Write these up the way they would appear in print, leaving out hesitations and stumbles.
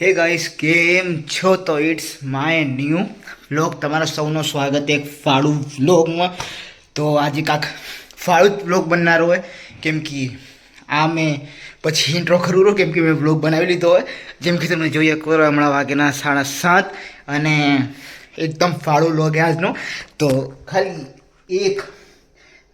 હે ગાઈસ, કેમ છો? તો ઇટ્સ માય ન્યૂ વ્લોગ. તમારા સૌનું સ્વાગત એક ફાળું વ્લોગમાં. તો આજે કાંક ફાળું જ વ્લોગ બનનારો હોય, કેમ કે આ મેં પછી ઇન્ટ્રો કરું રહું, કેમ કે મેં વ્લોગ બનાવી લીધો હોય. જેમ કે તમે જોઈએ કરો, હમણાં વાગ્યાના 7:30 અને એકદમ ફાળું વ્લોગ આજનો. તો ખાલી એક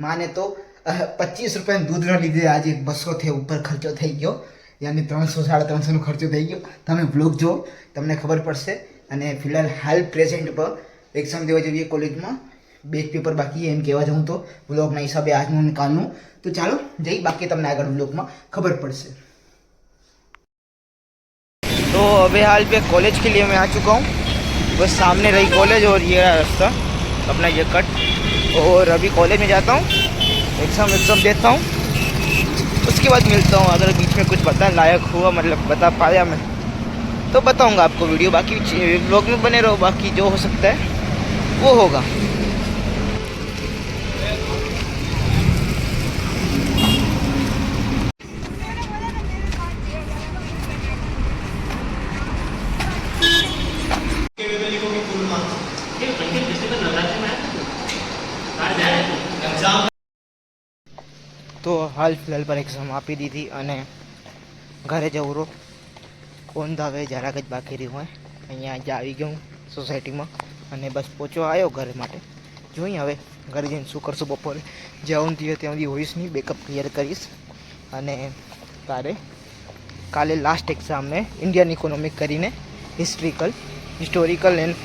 માને તો 25 રૂપિયાના દૂધના લીધે આજે 200થી ઉપર ખર્ચો થઈ ગયો, યાની 300-350નો ખર્ચો થઈ ગયો. તમે બ્લોગ જો, તમને ખબર પડશે. અને ફિલહાલ હાલ પ્રેઝન્ટ પર એક્ઝામ દેવા જઈએ કોલેજમાં, 2 પેપર બાકી એમ કહેવા જાઉં તો વ્લોગના હિસાબે આજનું અને કાલનું. તો ચાલો જઈ, બાકી તમને આગળ વ્લોગમાં खबर પડશે. तो अभी हाल पे कॉलेज के लिए मैं आ चुका हूँ. बस सामने रही कॉलेज और ये रास्ता अपना ये कट. और अभी कॉलेज में जाता हूँ, एग्ज़ाम देता हूँ, उसके बाद मिलता हूँ. अगर बीच में कुछ बताने लायक हुआ, मतलब बता पाया मैं, तो बताऊंगा आपको वीडियो. बाकी ब्लॉग में बने रहो, बाकी जो हो सकता है वो होगा. તો હાલ ફિલહાલ પર એક્ઝામ આપી દીધી અને ઘરે જવું રહો. કોણ ધાવે જરાક જ બાકી રહ્યું હોય. અહીંયા જ આવી ગયો હું સોસાયટીમાં અને બસ પહોંચવા આવ્યો ઘરે માટે. જોઈએ હવે ઘરે જઈને શું કરશું. બપોરે જ્યાં ત્યાં સુધી હોઈશ નહીં, બેકઅપ ક્લિયર કરીશ. અને કાલે લાસ્ટ એક્ઝામ મેં ઇન્ડિયન ઇકોનોમિક કરીને હિસ્ટોરિકલ એન્ડ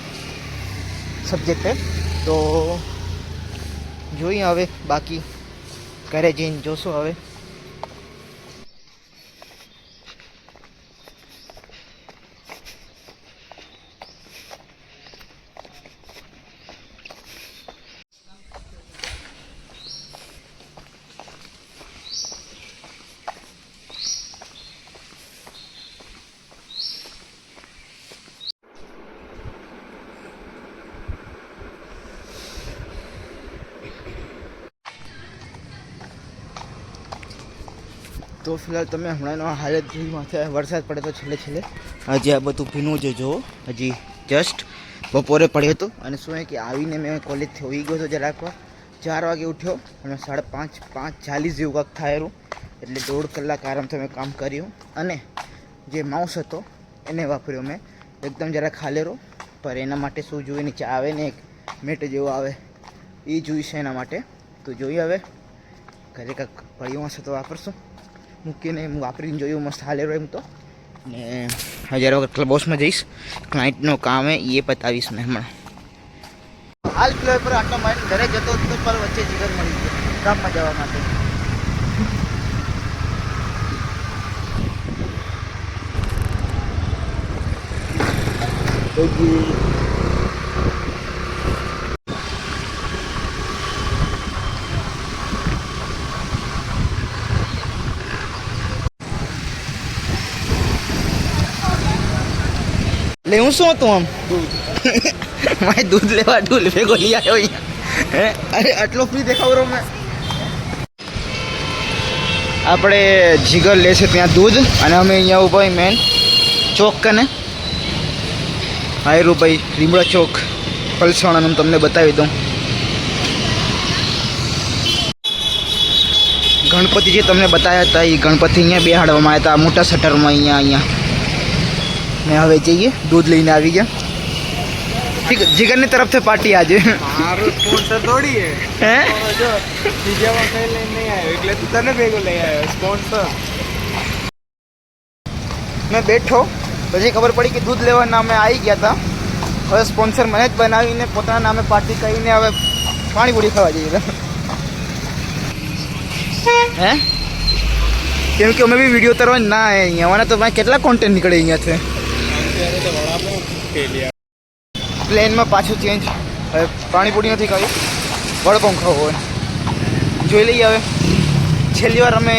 સબ્જેક્ટ है. તો જોઈએ હવે, બાકી ઘરે જઈને જોશું હવે. તો ફિલહાલ તમે હમણાંનો હાલત જોઈ, માથે વરસાદ પડે તો છેલ્લે હજી આ બધું ભીનું જ જુઓ. હજી જસ્ટ બપોરે પડ્યો હતો. અને શું કે આવીને મેં કોલેજથી હોઈ ગયો હતો જરાક વાર. 4 વાગે ઉઠ્યો અને 5:40 જેવું કાંક થાયેલું. એટલે 1.5 કલાક આરામથી મેં કામ કર્યું. અને જે માઉસ હતો એને વાપર્યો મેં, એકદમ જરાક ખાલેરો. પર એના માટે શું જોઈએ, નીચે આવે ને એક મેટ જેવો આવે, એ જોઈશે એના માટે. તો જોઈએ હવે ઘરે કાંઈક પડ્યું હશે તો વાપરશું. મૂકીને હું વાપરીને જોયું, મસ્ત હાલેરો એમ તો. ને 1000 વખત ક્લબ હાઉસમાં જઈશ, ક્લાયન્ટનું કામ હે એ બતાવીશ મેં હમણાં. હાલ ફ્લોર પર આટલો માઇન્ડ ઘરે જતો હતો, પર વચ્ચે જીગર મળી ગયો ગામમાં જવા માટે. લેવું શું હતું આમ? મારે દૂધ લેવા ઢૂલ ભેગો લઈ આવ્યો અહીંયા. હે અરે આટલો ફ્રી દેખાવ મેં. આપણે જીગર લે છે ત્યાં દૂધ, અને અમે અહીંયા ઉભા મેન ચોક કને. હાયરું ભાઈ, લીમડા ચોક પલસાણાનું તમને બતાવી દઉં. ગણપતિ જે તમને બતાવ્યા હતા, એ ગણપતિ અહીંયા બેહાડવામાં આવ્યા હતા મોટા શટરમાં. અહીંયા ને હવે જઈએ, દૂધ લઈને આવી ગયા. જીગરની તરફથી પાર્ટી આજે. મારું સ્પોન્સર થોડી હે જો બીજામાં કઈ લઈને નહીં આવ્યો, એટલે તું તને ભેગો લઈ આવ્યો સ્પોન્સર. મેં બેઠો પછી ખબર પડી કે દૂધ લેવા નામે આવી ગયા હતા. હવે સ્પોન્સર મને જ બનાવીને પોતાના નામે પાર્ટી કરીને હવે પાણીપુરી ખાવા જઈએ. હે કેમ કે અમે બી વિડીયો ઉતારવા ના આવે અહીંયા. મને તો કેટલા કોન્ટેન્ટ નીકળે અહીંયાથી. પ્લેનમાં પાછું ચેન્જ. હવે પાણીપુરી નથી ખાવી, વડાપાઉં ખાવું હોય. જોઈ લઈએ હવે. છેલ્લી વાર અમે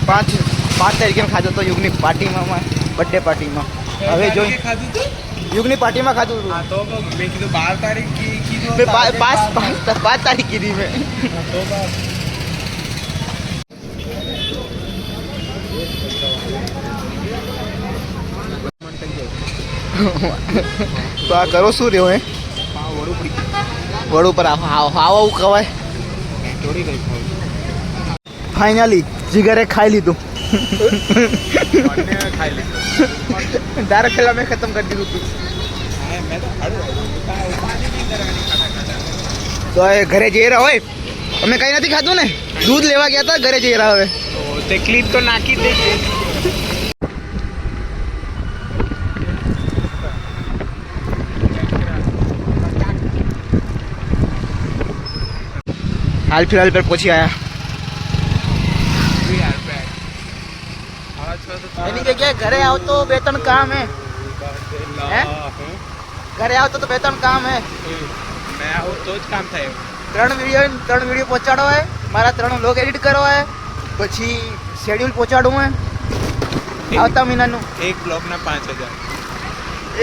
5 તારીખે ખાધો હતો યુગની પાર્ટીમાં, બર્થડે પાર્ટીમાં. હવે જોઈ યુગની પાર્ટીમાં ખાધું હતું. તો મેં કીધું 12 તારીખ કીધું, 5 તારીખ કીધી મેં. તો આ કરો શું રહ્યો હે વડું પર આવું ખવાય થોડી કઈ ફાઇનલી જીગરે ખાઈ લીધું ખાઈ લીધું તારા પેલા મેં ખતમ કરી દીધું તું મેં તો તો એ ઘરે જઈ રહ્યા હોય અમે કઈ નથી ખાધું ને દૂધ લેવા ગયા હતા ઘરે જઈ રહ્યા હવે તે ક્લિપ તો નાખી દે हाल फिलहाल पर पहुंची आया એની જગ્યાએ ઘરે આવતો બે ત્રણ કામ હે ઘરે આવતો તો બે ત્રણ કામ હે મેં આવું તો જ કામ થાય ત્રણ વિડીયો પહોંચાડો હે મારા 3 લોગ એડિટ કરો હે પછી શેડ્યુલ પહોંચાડવું હે આવતા મહિનાનું એક બ્લોગના 5000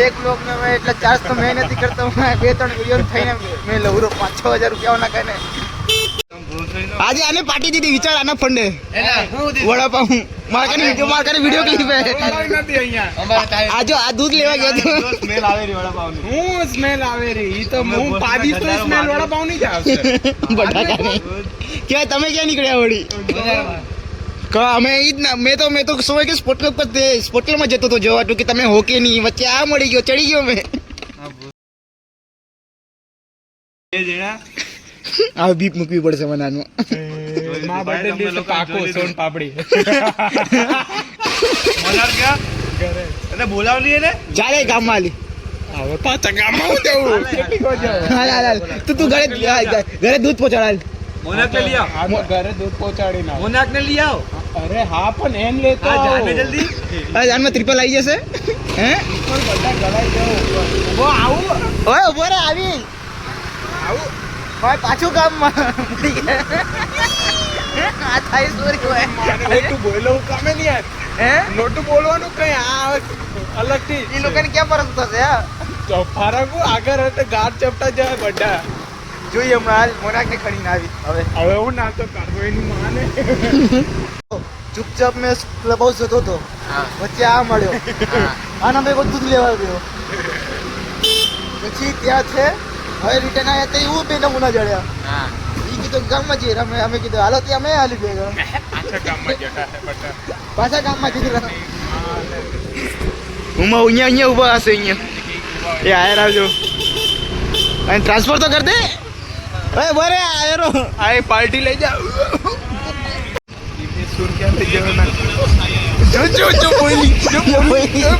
એક લોગ ને મેં એટલે ચાર્જ તો મેં નથી કરતો બે ત્રણ વિડીયો થઈને મેં લવરો 5-6 હજાર રૂપિયા ના કને આજે આને પાર્ટી દીધી વિચાર આના ફંડે વડાપાઉં મારકાની વિડીયો ક્લિપ હે નથી અહીંયા આજો આ દૂધ લેવા ગયો તો સ્મેલ આવે રી વડાપાઉં હું સ્મેલ આવે રી ઈ તો હું પાડીશ તો સ્મેલ વડાપાઉં નહીં જ આવશે બટાકાની ક્યાં તમે ક્યાં નીકળ્યા વળી અમે ઈ જ ના મેં તો સમય કે સ્પોર્ટ ક્લબમાં જતો તો જોવા કે તમે હો કે નહીં વચ્ચે આ મળી ગયો ચડી ગયો મેં આ બીપ મૂકવી પડશે મનાનું માં બર્થડે દિવસે પાકો સોન પાપડી મનાર ગયા ઘરે એટલે બોલાવલી એને ચાલે ગામમાં આલી હવે પાછા ગામમાં હું દેવું કેટલી કો જાવ હાલ તું ઘરે દૂધ પહોંચાડ મોનાક ને લઈ આવ ઘરે દૂધ પહોંચાડી ના મોનાક ને લઈ આવ અરે હા પણ એમ લેતો જાને જલ્દી અરે જાનમાં ત્રિપલ આવી જશે હે પણ બધા ગલાઈ જાવ વો આવું ઓય ઉભો રે આવી આવું ભાઈ પાછું ગામમાં આ થાય સોરી હોય નોટું બોલો કામે નહીં યાર હે નોટું બોલવાનું કઈ આ અલગથી એ લોકોને ક્યાં ફરક થશે હા તો ફરક આગળ એટલે ગાઢ ચપટા જાય બધા જોઈએ હમણાં હાલ મોનાકને ખડીને આવી હવે હું ના તો કરવો એની માને ચૂપચાપ મેં ક્લબ હાઉસ જતો હતો વચ્ચે આ મળ્યો આના મેં બધું દૂધ લેવા ગયો પછી ત્યાં છે હવે રિટર્ન આવ્યા તો એવું બે નમૂના જડ્યા એ કીધું ગામમાં જઈએ અમે કીધું હાલો ત્યાં મેં હાલી ભેગા પાછા ગામમાં જઈ રહ્યા હું અહીંયા ઊભા હશે અહીંયા એ આયર આવજો અને ટ્રાન્સફર તો કર દે અરે બરે આયરો આ પાર્ટી લઈ જાવ સુર ક્યાં લઈ જવાના જો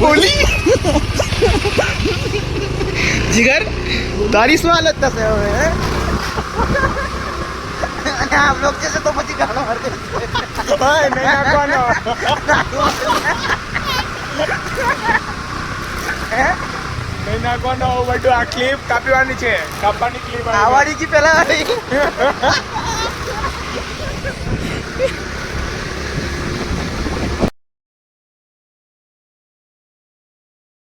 બોલી જીગર તારી શું હાલત થશે હવે અને આમ લોક છે તો પછી ગાળો મારશે ઓય નહીં નાખવાનો હે નહીં નાખવાનો બધું આ ક્લિપ કાપવાની છે કાપવાની ક્લિપ આવાડી કી પેલા